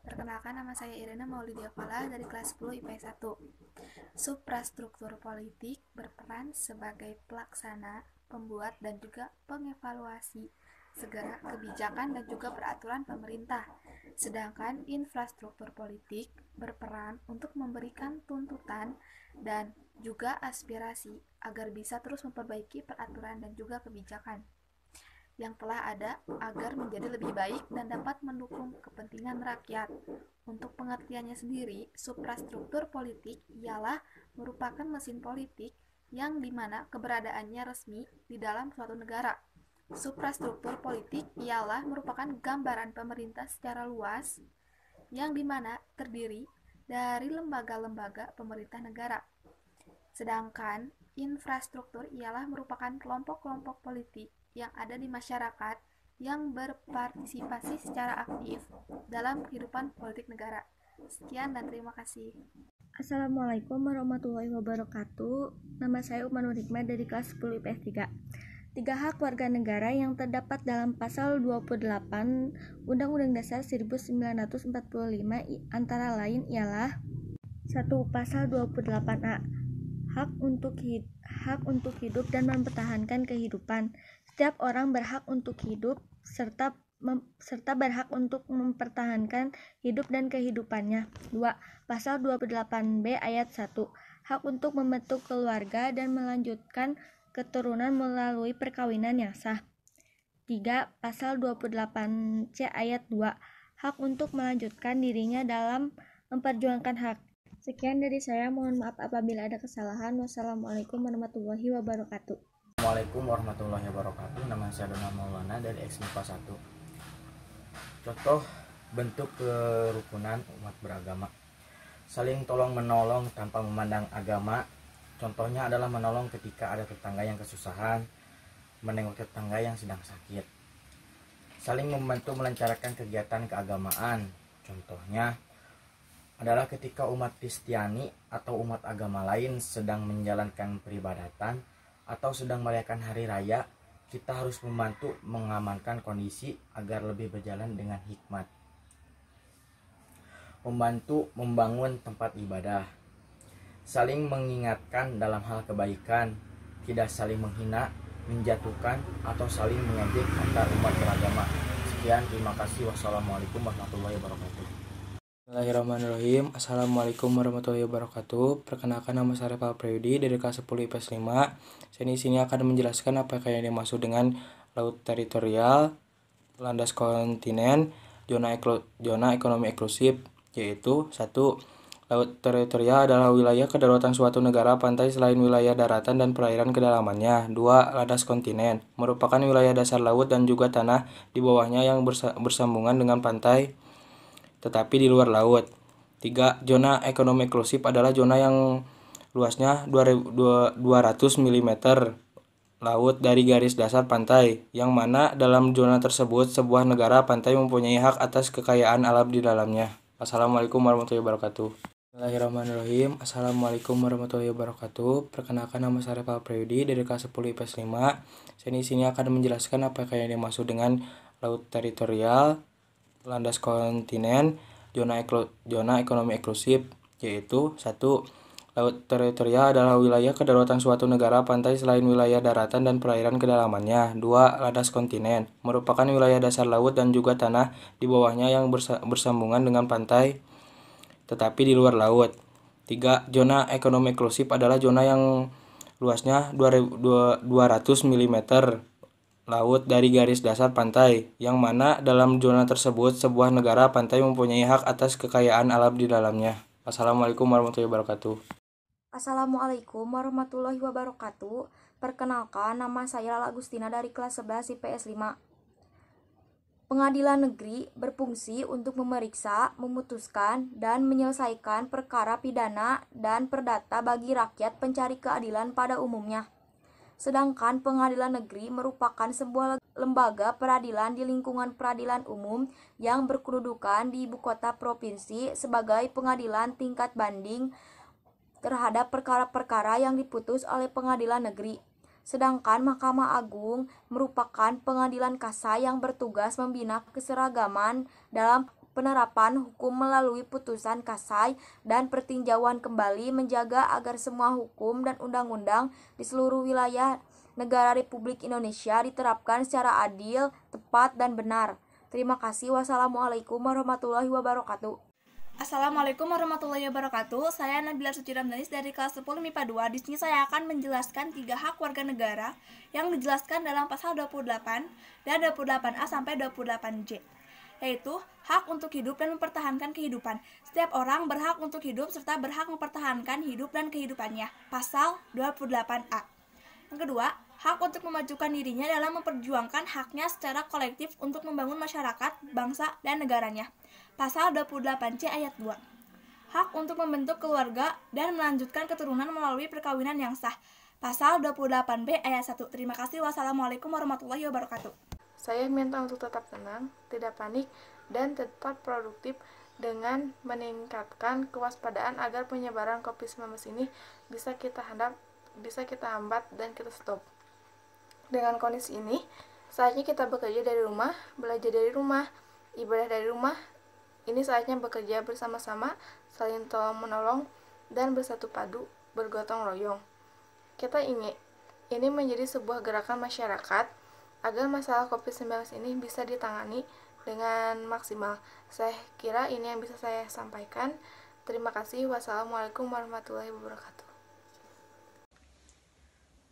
Perkenalkan, nama saya Irena Maulidia Fala dari kelas 10 IPS 1. Suprastruktur politik berperan sebagai pelaksana, pembuat, dan juga pengevaluasi segala kebijakan dan juga peraturan pemerintah. Sedangkan infrastruktur politik berperan untuk memberikan tuntutan dan juga aspirasi agar bisa terus memperbaiki peraturan dan juga kebijakan yang telah ada agar menjadi lebih baik dan dapat mendukung kepentingan rakyat. Untuk pengertiannya sendiri, suprastruktur politik ialah merupakan mesin politik yang dimana keberadaannya resmi di dalam suatu negara. Suprastruktur politik ialah merupakan gambaran pemerintah secara luas yang dimana terdiri dari lembaga-lembaga pemerintah negara. Sedangkan infrastruktur ialah merupakan kelompok-kelompok politik yang ada di masyarakat yang berpartisipasi secara aktif dalam kehidupan politik negara. Sekian dan terima kasih. Assalamualaikum warahmatullahi wabarakatuh. Nama saya Umanur Hikmah dari kelas 10 IPS 3. 3 hak warga negara yang terdapat dalam pasal 28 Undang-Undang Dasar 1945 antara lain ialah 1. Pasal 28A, hak untuk hidup dan mempertahankan kehidupan. Setiap orang berhak untuk hidup serta berhak untuk mempertahankan hidup dan kehidupannya. 2. Pasal 28B ayat 1, hak untuk membentuk keluarga dan melanjutkan keturunan melalui perkawinan yang sah. 3. Pasal 28C ayat 2, hak untuk melanjutkan dirinya dalam memperjuangkan hak. Sekian dari saya, mohon maaf apabila ada kesalahan. Wassalamualaikum warahmatullahi wabarakatuh. Assalamualaikum warahmatullahi wabarakatuh. Nama saya Dona Maulana dari XMIPA 1. Contoh bentuk kerukunan umat beragama: saling tolong menolong tanpa memandang agama. Contohnya adalah menolong ketika ada tetangga yang kesusahan, menengok tetangga yang sedang sakit. Saling membantu melancarkan kegiatan keagamaan. Contohnya adalah ketika umat Kristiani atau umat agama lain sedang menjalankan peribadatan atau sedang merayakan hari raya, kita harus membantu mengamankan kondisi agar lebih berjalan dengan hikmat. Membantu membangun tempat ibadah. Saling mengingatkan dalam hal kebaikan, tidak saling menghina, menjatuhkan, atau saling mengejek antar umat beragama. Sekian, terima kasih. Wassalamualaikum warahmatullahi wabarakatuh. Bismillahirrahmanirrahim. Assalamualaikum warahmatullahi wabarakatuh. Perkenalkan, nama saya Reval Prayudi dari kelas 10 IPS 5. Saya di sini akan menjelaskan apa yang dimaksud dengan laut teritorial, landas kontinen, zona ekonomi eksklusif, yaitu 1. Laut teritorial adalah wilayah kedaulatan suatu negara pantai selain wilayah daratan dan perairan kedalamannya. 2. Landas kontinen merupakan wilayah dasar laut dan juga tanah di bawahnya yang bersambungan dengan pantai tetapi di luar laut. 3. Zona ekonomi eksklusif adalah zona yang luasnya 200 mm laut dari garis dasar pantai, yang mana dalam zona tersebut sebuah negara pantai mempunyai hak atas kekayaan alam di dalamnya. Assalamualaikum warahmatullahi wabarakatuh. Bismillahirrahmanirrahim. Assalamualaikum warahmatullahi wabarakatuh. Perkenalkan, nama saya Reval Prayudi dari kelas 10 IPS 5. Saya di sini akan menjelaskan apa yang dimaksud dengan laut teritorial, landas kontinen, zona ekonomi eksklusif, yaitu 1. Laut teritorial adalah wilayah kedaulatan suatu negara pantai selain wilayah daratan dan perairan kedalamannya. 2. Landas kontinen merupakan wilayah dasar laut dan juga tanah di bawahnya yang bersambungan dengan pantai tetapi di luar laut. 3. Zona ekonomi eksklusif adalah zona yang luasnya 200 mm laut dari garis dasar pantai, yang mana dalam zona tersebut sebuah negara pantai mempunyai hak atas kekayaan alam di dalamnya. Assalamualaikum warahmatullahi wabarakatuh. Assalamualaikum warahmatullahi wabarakatuh. Perkenalkan, nama saya Lala Agustina dari kelas 11 IPS 5. Pengadilan negeri berfungsi untuk memeriksa, memutuskan, dan menyelesaikan perkara pidana dan perdata bagi rakyat pencari keadilan pada umumnya. Sedangkan pengadilan negeri merupakan sebuah lembaga peradilan di lingkungan peradilan umum yang berkedudukan di ibu kota provinsi sebagai pengadilan tingkat banding terhadap perkara-perkara yang diputus oleh pengadilan negeri. Sedangkan Mahkamah Agung merupakan pengadilan kasar yang bertugas membina keseragaman dalam penerapan hukum melalui putusan kasai dan pertinjauan kembali, menjaga agar semua hukum dan undang-undang di seluruh wilayah negara Republik Indonesia diterapkan secara adil, tepat, dan benar. Terima kasih. Wassalamualaikum warahmatullahi wabarakatuh. Assalamualaikum warahmatullahi wabarakatuh. Saya Nabila Suci Ramdanis dari kelas 10 MIPA 2. Di sini saya akan menjelaskan 3 hak warga negara yang dijelaskan dalam pasal 28 dan 28A sampai 28J, yaitu hak untuk hidup dan mempertahankan kehidupan. Setiap orang berhak untuk hidup serta berhak mempertahankan hidup dan kehidupannya. Pasal 28A. Yang kedua, hak untuk memajukan dirinya dalam memperjuangkan haknya secara kolektif untuk membangun masyarakat, bangsa, dan negaranya. Pasal 28C ayat 2. Hak untuk membentuk keluarga dan melanjutkan keturunan melalui perkawinan yang sah. Pasal 28B ayat 1. Terima kasih. Wassalamualaikum warahmatullahi wabarakatuh. Saya minta untuk tetap tenang, tidak panik, dan tetap produktif dengan meningkatkan kewaspadaan agar penyebaran COVID-19 ini bisa kita hambat dan kita stop. Dengan kondisi ini, saatnya kita bekerja dari rumah, belajar dari rumah, ibadah dari rumah. Ini saatnya bekerja bersama-sama, saling tolong-menolong, dan bersatu padu, bergotong royong. Kita ingin ini menjadi sebuah gerakan masyarakat agar masalah COVID-19 ini bisa ditangani dengan maksimal. Saya kira ini yang bisa saya sampaikan. Terima kasih. Wassalamualaikum warahmatullahi wabarakatuh.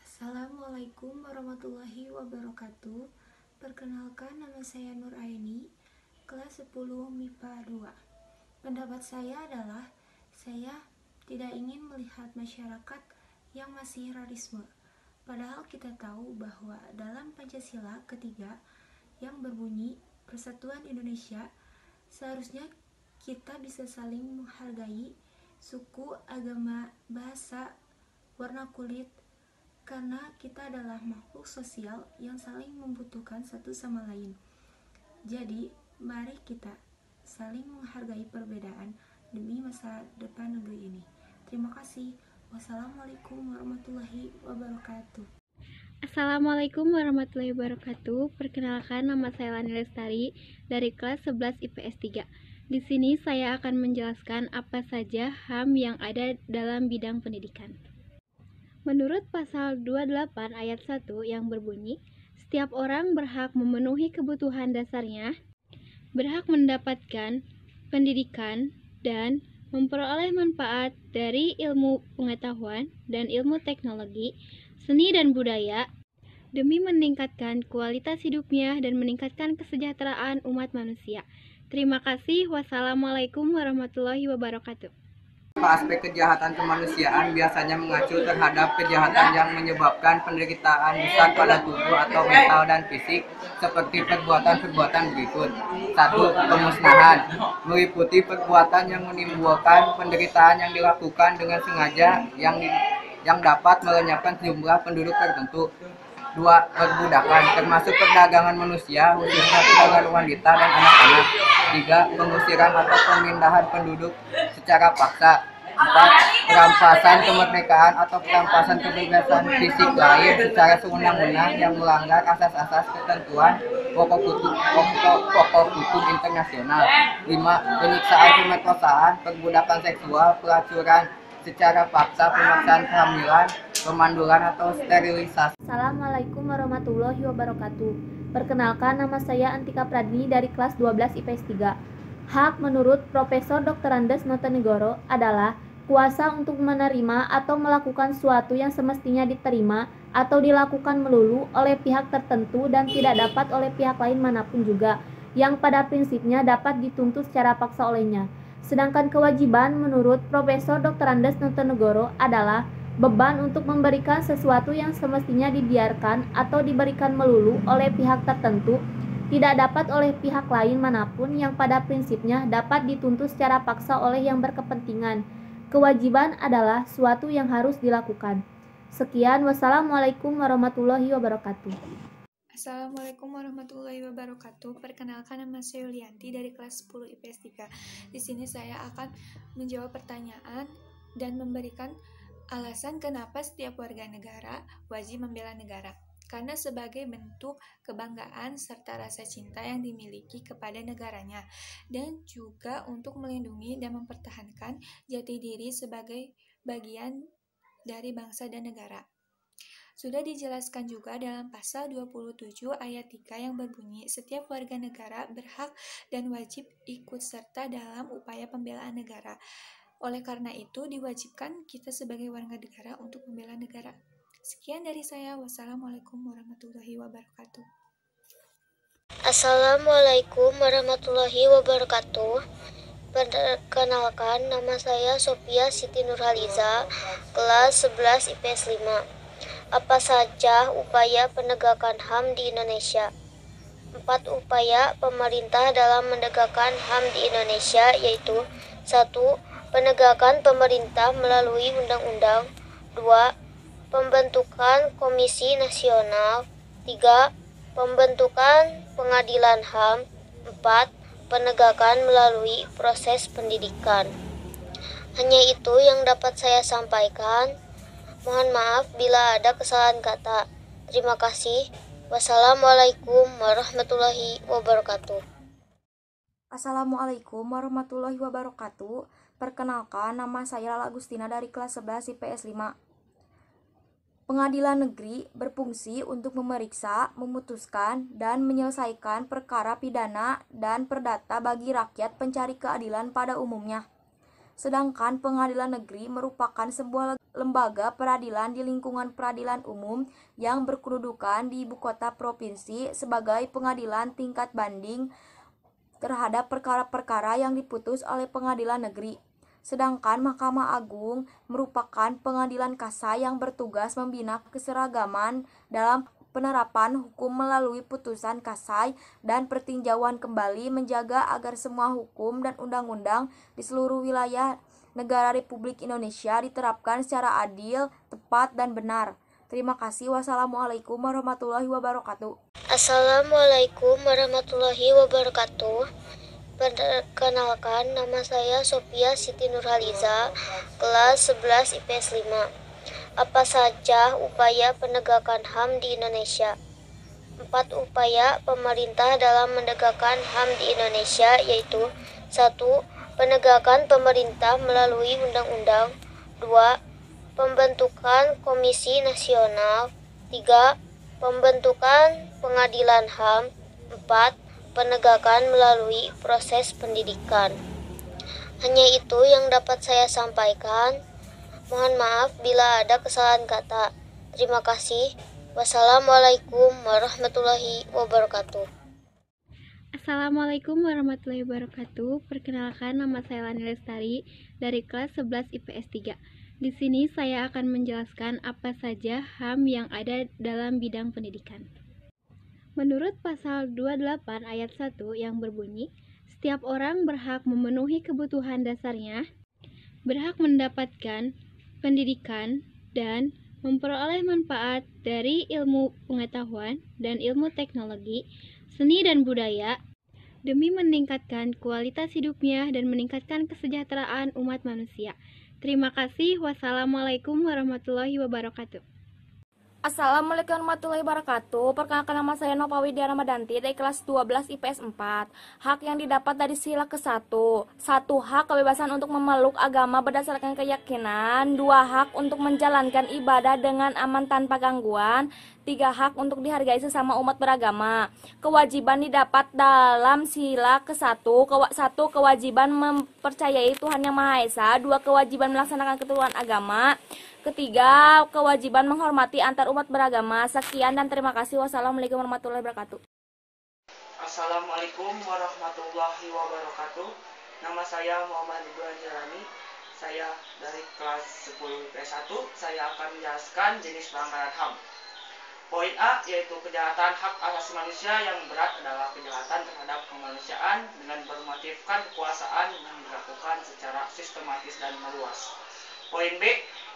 Assalamualaikum warahmatullahi wabarakatuh. Perkenalkan, nama saya Nur Aini, kelas 10 MIPA 2. Pendapat saya adalah, saya tidak ingin melihat masyarakat yang masih radikalisme. Padahal kita tahu bahwa dalam Pancasila ketiga yang berbunyi Persatuan Indonesia, seharusnya kita bisa saling menghargai suku, agama, bahasa, warna kulit, karena kita adalah makhluk sosial yang saling membutuhkan satu sama lain. Jadi, mari kita saling menghargai perbedaan demi masa depan negeri ini. Terima kasih. Wassalamualaikum warahmatullahi wabarakatuh. Assalamualaikum warahmatullahi wabarakatuh. Perkenalkan, nama saya Lani Lestari dari kelas 11 IPS 3. Di sini saya akan menjelaskan apa saja HAM yang ada dalam bidang pendidikan. Menurut pasal 28 ayat 1 yang berbunyi, setiap orang berhak memenuhi kebutuhan dasarnya, berhak mendapatkan pendidikan, dan memperoleh manfaat dari ilmu pengetahuan dan ilmu teknologi, seni dan budaya, demi meningkatkan kualitas hidupnya dan meningkatkan kesejahteraan umat manusia. Terima kasih. Wassalamualaikum warahmatullahi wabarakatuh. Aspek kejahatan kemanusiaan biasanya mengacu terhadap kejahatan yang menyebabkan penderitaan besar pada tubuh atau mental dan fisik, seperti perbuatan-perbuatan berikut. 1. Pemusnahan meliputi perbuatan yang menimbulkan penderitaan yang dilakukan dengan sengaja yang dapat melenyapkan jumlah penduduk tertentu. 2. Perbudakan termasuk perdagangan manusia, khususnya perdagangan wanita dan anak-anak. 3. Pengusiran atau pemindahan penduduk secara paksa. 4. Perampasan kemerdekaan atau perampasan kebebasan fisik lain secara sewenang-wenang yang melanggar asas-asas ketentuan pokok hukum internasional. 5. Penyiksaan, pemerkosaan, perbudakan seksual, pelacuran secara paksa, pemaksaan kehamilan, pemandulan atau sterilisasi. Assalamualaikum warahmatullahi wabarakatuh. Perkenalkan, nama saya Antika Pradini dari kelas 12 IPS 3. Hak menurut Profesor Dr. Andes Notonegoro adalah kuasa untuk menerima atau melakukan suatu yang semestinya diterima atau dilakukan melulu oleh pihak tertentu dan tidak dapat oleh pihak lain manapun juga, yang pada prinsipnya dapat dituntut secara paksa olehnya. Sedangkan kewajiban menurut Profesor Dr. Andes Notonegoro adalah beban untuk memberikan sesuatu yang semestinya dibiarkan atau diberikan melulu oleh pihak tertentu, tidak dapat oleh pihak lain manapun, yang pada prinsipnya dapat dituntut secara paksa oleh yang berkepentingan. Kewajiban adalah suatu yang harus dilakukan. Sekian, wassalamualaikum warahmatullahi wabarakatuh. Assalamualaikum warahmatullahi wabarakatuh. Perkenalkan, nama saya Yulianti dari kelas 10 IPS 3. Di sini saya akan menjawab pertanyaan dan memberikan alasan kenapa setiap warga negara wajib membela negara. karena sebagai bentuk kebanggaan serta rasa cinta yang dimiliki kepada negaranya, dan juga untuk melindungi dan mempertahankan jati diri sebagai bagian dari bangsa dan negara. Sudah dijelaskan juga dalam pasal 27 ayat 3 yang berbunyi, setiap warga negara berhak dan wajib ikut serta dalam upaya pembelaan negara. Oleh karena itu, diwajibkan kita sebagai warga negara untuk membela negara. Sekian dari saya. Wassalamualaikum warahmatullahi wabarakatuh. Assalamualaikum warahmatullahi wabarakatuh. Perkenalkan, nama saya Sophia Siti Nurhaliza, kelas 11 IPS 5. Apa saja upaya penegakan HAM di Indonesia? 4 upaya pemerintah dalam menegakkan HAM di Indonesia yaitu 1. Penegakan pemerintah melalui undang-undang. 2. Pembentukan Komisi Nasional. 3. Pembentukan Pengadilan HAM. 4. Penegakan melalui proses pendidikan. Hanya itu yang dapat saya sampaikan. Mohon maaf bila ada kesalahan kata. Terima kasih. Wassalamualaikum warahmatullahi wabarakatuh. Assalamualaikum warahmatullahi wabarakatuh. Perkenalkan, nama saya Lala Agustina dari kelas 11 IPS 5. Pengadilan negeri berfungsi untuk memeriksa, memutuskan, dan menyelesaikan perkara pidana dan perdata bagi rakyat pencari keadilan pada umumnya. Sedangkan pengadilan negeri merupakan sebuah lembaga peradilan di lingkungan peradilan umum yang berkedudukan di ibu kota provinsi sebagai pengadilan tingkat banding terhadap perkara-perkara yang diputus oleh pengadilan negeri. Sedangkan Mahkamah Agung merupakan pengadilan kasai yang bertugas membina keseragaman dalam penerapan hukum melalui putusan kasai dan pertinjauan kembali, menjaga agar semua hukum dan undang-undang di seluruh wilayah negara Republik Indonesia diterapkan secara adil, tepat, dan benar. Terima kasih. Wassalamualaikum warahmatullahi wabarakatuh. Assalamualaikum warahmatullahi wabarakatuh. Perkenalkan, nama saya Sophia Siti Nurhaliza, kelas 11 IPS 5. Apa saja upaya penegakan HAM di Indonesia? 4 upaya pemerintah dalam menegakkan HAM di Indonesia yaitu 1. Penegakan pemerintah melalui undang-undang. 2. Pembentukan Komisi Nasional. 3. Pembentukan Pengadilan HAM. 4. Penegakan melalui proses pendidikan. Hanya itu yang dapat saya sampaikan. Mohon maaf bila ada kesalahan kata. Terima kasih. Wassalamualaikum warahmatullahi wabarakatuh. Assalamualaikum warahmatullahi wabarakatuh. Perkenalkan, nama saya Lani Lestari dari kelas 11 IPS 3. Di sini saya akan menjelaskan apa saja HAM yang ada dalam bidang pendidikan. Menurut pasal 28 ayat 1 yang berbunyi, setiap orang berhak memenuhi kebutuhan dasarnya, berhak mendapatkan pendidikan, dan memperoleh manfaat dari ilmu pengetahuan dan ilmu teknologi, seni dan budaya, demi meningkatkan kualitas hidupnya dan meningkatkan kesejahteraan umat manusia. Terima kasih. Wassalamualaikum warahmatullahi wabarakatuh. Assalamualaikum warahmatullahi wabarakatuh. Perkenalkan, nama saya Nova Widya Ramadanti dari kelas 12 IPS 4. Hak yang didapat dari sila ke-1. 1. Hak kebebasan untuk memeluk agama berdasarkan keyakinan. 2. Hak untuk menjalankan ibadah dengan aman tanpa gangguan. 3. Hak untuk dihargai sesama umat beragama. Kewajiban didapat dalam sila ke-1. 1. Kewajiban mempercayai Tuhan Yang Maha Esa. 2. Kewajiban melaksanakan keturunan agama. Ketiga, kewajiban menghormati antar umat beragama. Sekian dan terima kasih. Wassalamualaikum warahmatullahi wabarakatuh. Assalamualaikum warahmatullahi wabarakatuh. Nama saya Muhammad Ridwan Jalani. Saya dari kelas 10 IPS 1. Saya akan menjelaskan jenis pelanggaran HAM. Poin A yaitu kejahatan hak asasi manusia yang berat adalah kejahatan terhadap kemanusiaan dengan bermotifkan kekuasaan yang dilakukan secara sistematis dan meluas. Poin B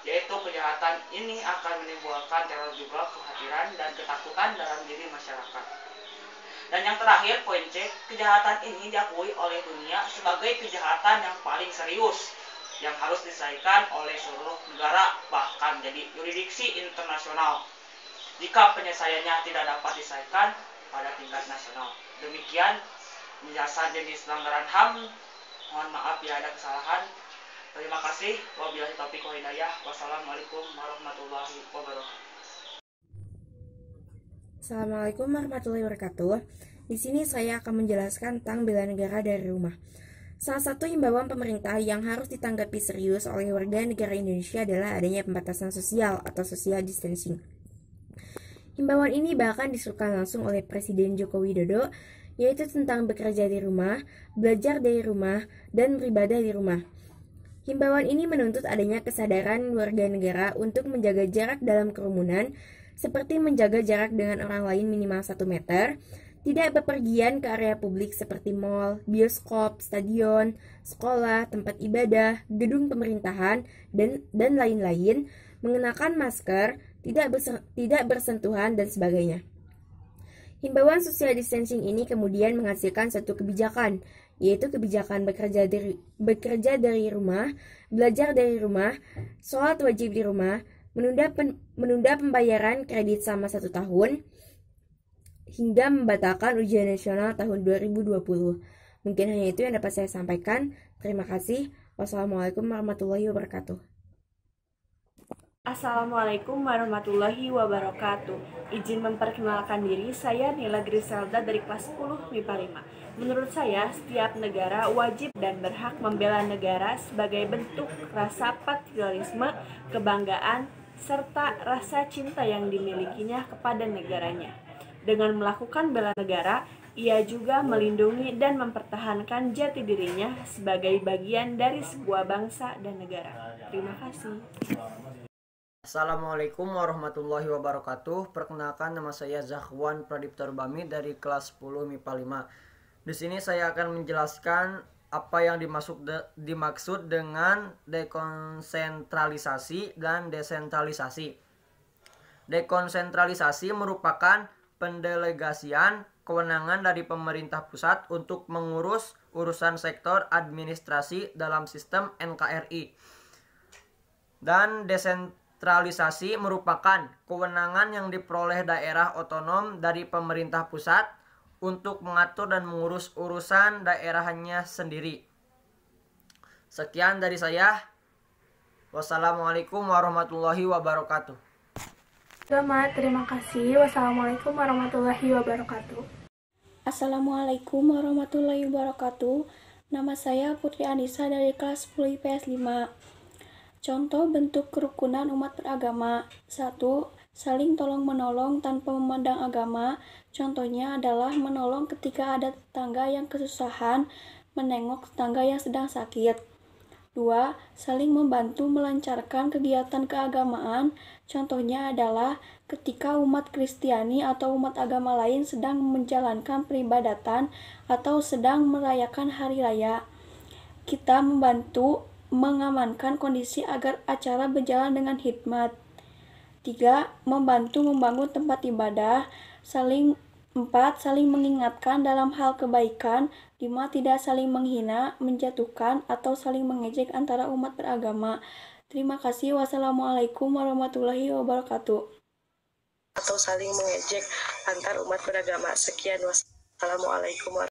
yaitu kejahatan ini akan menimbulkan teror juga, kekhawatiran dan ketakutan dalam diri masyarakat. Dan yang terakhir, poin C, kejahatan ini diakui oleh dunia sebagai kejahatan yang paling serius yang harus diselesaikan oleh seluruh negara, bahkan jadi yurisdiksi internasional. jika penyelesaiannya tidak dapat diselesaikan pada tingkat nasional. Demikian penjelasan jenis pelanggaran HAM. Mohon maaf bila ada kesalahan. Terima kasih. Wabillahi taufiq wal hidayah. Wassalamualaikum warahmatullahi wabarakatuh. Assalamualaikum warahmatullahi wabarakatuh. Di sini saya akan menjelaskan tentang bela negara dari rumah. Salah satu himbauan pemerintah yang harus ditanggapi serius oleh warga negara Indonesia adalah adanya pembatasan sosial atau social distancing. Himbauan ini bahkan disuruhkan langsung oleh Presiden Joko Widodo, yaitu tentang bekerja di rumah, belajar dari rumah, dan beribadah di rumah. Himbauan ini menuntut adanya kesadaran warga negara untuk menjaga jarak dalam kerumunan, seperti menjaga jarak dengan orang lain minimal 1 meter, tidak bepergian ke area publik seperti mal, bioskop, stadion, sekolah, tempat ibadah, gedung pemerintahan, dan lain-lain, mengenakan masker, tidak bersentuhan, dan sebagainya. Himbauan social distancing ini kemudian menghasilkan satu kebijakan, yaitu kebijakan bekerja dari rumah, belajar dari rumah, sholat wajib di rumah, menunda pembayaran kredit selama 1 tahun, hingga membatalkan ujian nasional tahun 2020. Mungkin hanya itu yang dapat saya sampaikan. Terima kasih. Wassalamualaikum warahmatullahi wabarakatuh. Assalamualaikum warahmatullahi wabarakatuh. Izin memperkenalkan diri, saya Nila Griselda dari kelas 10 MIPA 5. Menurut saya, setiap negara wajib dan berhak membela negara sebagai bentuk rasa patriotisme, kebanggaan, serta rasa cinta yang dimilikinya kepada negaranya. Dengan melakukan bela negara, ia juga melindungi dan mempertahankan jati dirinya sebagai bagian dari sebuah bangsa dan negara. Terima kasih. Assalamualaikum warahmatullahi wabarakatuh. Perkenalkan, nama saya Zahwan Pradipta Rubami dari kelas 10 MIPA 5. Di sini saya akan menjelaskan apa yang dimaksud dengan dekonsentralisasi dan desentralisasi. Dekonsentralisasi merupakan pendelegasian kewenangan dari pemerintah pusat untuk mengurus urusan sektor administrasi dalam sistem NKRI. Dan desentralisasi merupakan kewenangan yang diperoleh daerah otonom dari pemerintah pusat untuk mengatur dan mengurus urusan daerahnya sendiri. Sekian dari saya. Wassalamualaikum warahmatullahi wabarakatuh. Selamat, terima kasih. Wassalamualaikum warahmatullahi wabarakatuh. Assalamualaikum warahmatullahi wabarakatuh. Nama saya Putri Anissa dari kelas 10 IPS 5. Contoh bentuk kerukunan umat beragama. 1. Saling tolong-menolong tanpa memandang agama. Contohnya adalah menolong ketika ada tetangga yang kesusahan, menengok tetangga yang sedang sakit. 2. Saling membantu melancarkan kegiatan keagamaan. Contohnya adalah ketika umat Kristiani atau umat agama lain sedang menjalankan peribadatan atau sedang merayakan hari raya. Kita membantu mengamankan kondisi agar acara berjalan dengan hikmat. 3. Membantu membangun tempat ibadah. 4. Saling mengingatkan dalam hal kebaikan. 5. Tidak saling menghina, menjatuhkan, atau saling mengejek antara umat beragama. Terima kasih. Wassalamualaikum warahmatullahi wabarakatuh. Atau saling mengejek antar umat beragama. Sekian. Wassalamualaikum warahmatullahi wabarakatuh.